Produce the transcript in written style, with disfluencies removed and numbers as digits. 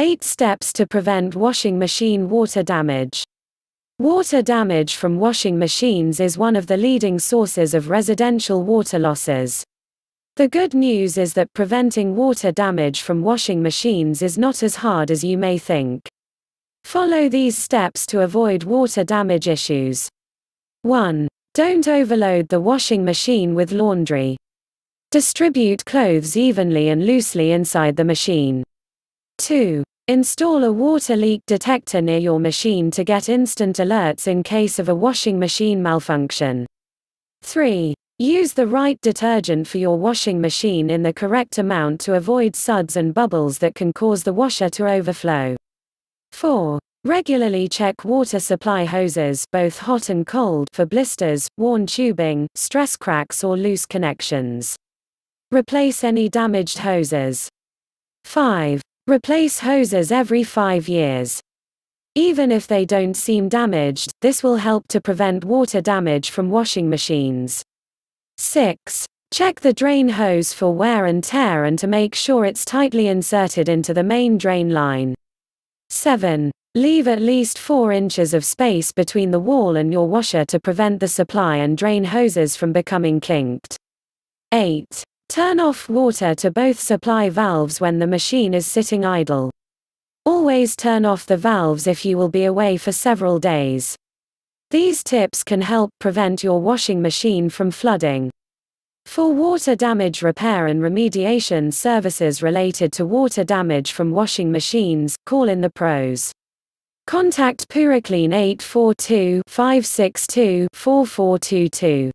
8 steps to prevent washing machine water damage. Water damage from washing machines is one of the leading sources of residential water losses. The good news is that preventing water damage from washing machines is not as hard as you may think. Follow these steps to avoid water damage issues. 1. Don't overload the washing machine with laundry. Distribute clothes evenly and loosely inside the machine. 2. Install a water leak detector near your machine to get instant alerts in case of a washing machine malfunction. 3. Use the right detergent for your washing machine in the correct amount to avoid suds and bubbles that can cause the washer to overflow. 4. Regularly check water supply hoses, both hot and cold, for blisters, worn tubing, stress cracks or loose connections. Replace any damaged hoses. 5. Replace hoses every 5 years. Even if they don't seem damaged, this will help to prevent water damage from washing machines. 6. Check the drain hose for wear and tear and to make sure it's tightly inserted into the main drain line. 7. Leave at least 4 inches of space between the wall and your washer to prevent the supply and drain hoses from becoming kinked. 8. Turn off water to both supply valves when the machine is sitting idle. Always turn off the valves if you will be away for several days. These tips can help prevent your washing machine from flooding. For water damage repair and remediation services related to water damage from washing machines, call in the pros. Contact PuroClean 842-562-4422.